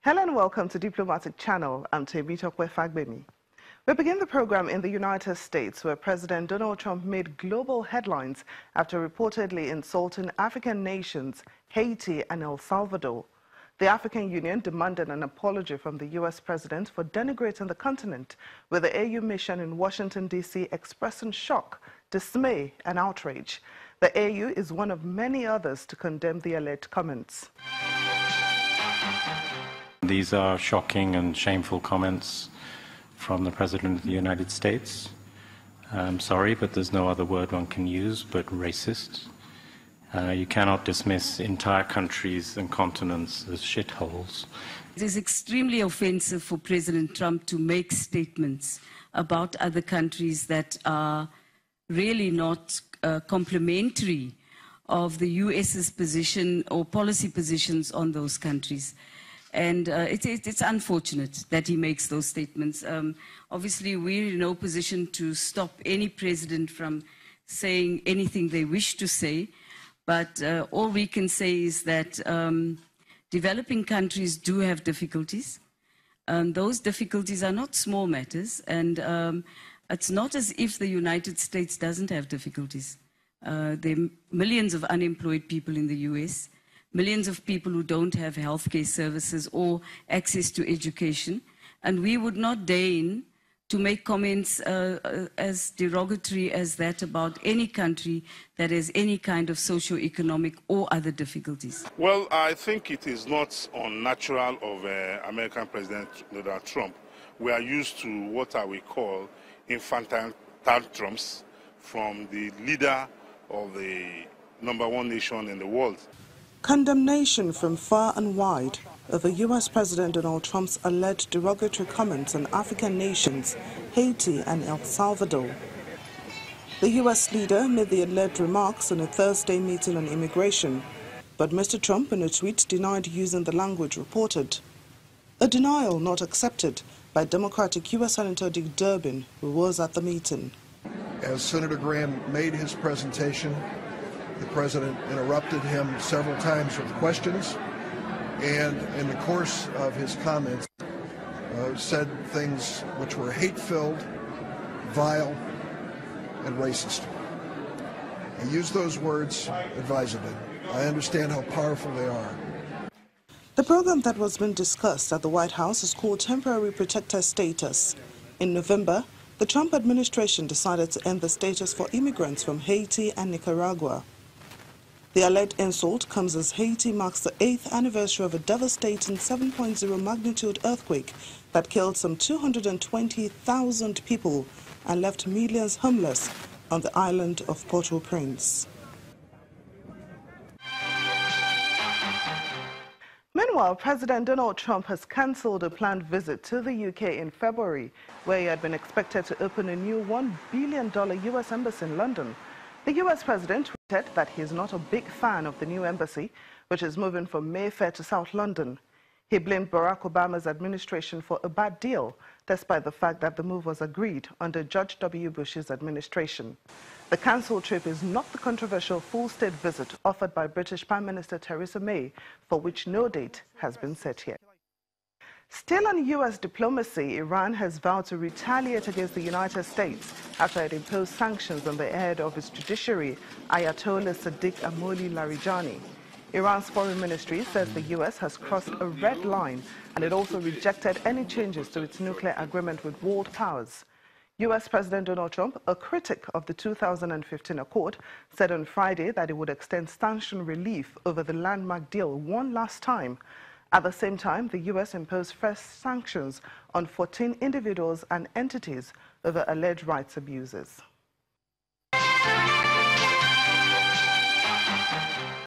Hello and welcome to Diplomatic Channel. I'm Tebitokwe Fagbemi. We begin the program in the United States, where President Donald Trump made global headlines after reportedly insulting African nations, Haiti and El Salvador. The African Union demanded an apology from the U.S. president for denigrating the continent, with the AU mission in Washington, D.C. expressing shock, dismay and outrage. The AU is one of many others to condemn the alleged comments. These are shocking and shameful comments from the President of the United States. I'm sorry, but there's no other word one can use but racist. You cannot dismiss entire countries and continents as shitholes. It is extremely offensive for President Trump to make statements about other countries that are really not complimentary of the US's position or policy positions on those countries. And it's unfortunate that he makes those statements. Obviously, we're in no position to stop any president from saying anything they wish to say, but all we can say is that developing countries do have difficulties. Those difficulties are not small matters, and it's not as if the United States doesn't have difficulties. There are millions of unemployed people in the US, millions of people who don't have healthcare services or access to education, and we would not deign to make comments as derogatory as that about any country that has any kind of socio-economic or other difficulties. Well, I think it is not unnatural of American President Donald Trump. We are used to what I will call infantile tantrums from the leader of the #1 nation in the world. Condemnation from far and wide over U.S. President Donald Trump's alleged derogatory comments on African nations, Haiti and El Salvador. The U.S. leader made the alleged remarks in a Thursday meeting on immigration, but Mr. Trump in a tweet denied using the language reported. A denial not accepted by Democratic U.S. Senator Dick Durbin, who was at the meeting. As Senator Graham made his presentation, the president interrupted him several times with questions, and in the course of his comments said things which were hate-filled, vile, and racist. He used those words advisedly. I understand how powerful they are. The program that was being discussed at the White House is called Temporary Protector Status. In November, the Trump administration decided to end the status for immigrants from Haiti and Nicaragua. The alleged insult comes as Haiti marks the 8th anniversary of a devastating 7.0 magnitude earthquake that killed some 220,000 people and left millions homeless on the island of Port-au-Prince. Meanwhile, President Donald Trump has cancelled a planned visit to the UK in February, where he had been expected to open a new $1 billion US embassy in London. The U.S. president tweeted that he is not a big fan of the new embassy, which is moving from Mayfair to South London. He blamed Barack Obama's administration for a bad deal, despite the fact that the move was agreed under George W. Bush's administration. The cancelled trip is not the controversial full-state visit offered by British Prime Minister Theresa May, for which no date has been set yet. Still on U.S. diplomacy, Iran has vowed to retaliate against the United States after it imposed sanctions on the head of its judiciary, Ayatollah Sadiq Amoli Larijani. Iran's foreign ministry says the U.S. has crossed a red line, and it also rejected any changes to its nuclear agreement with world powers. U.S. President Donald Trump, a critic of the 2015 accord, said on Friday that it would extend sanction relief over the landmark deal one last time. At the same time, the U.S. imposed fresh sanctions on 14 individuals and entities over alleged rights abuses.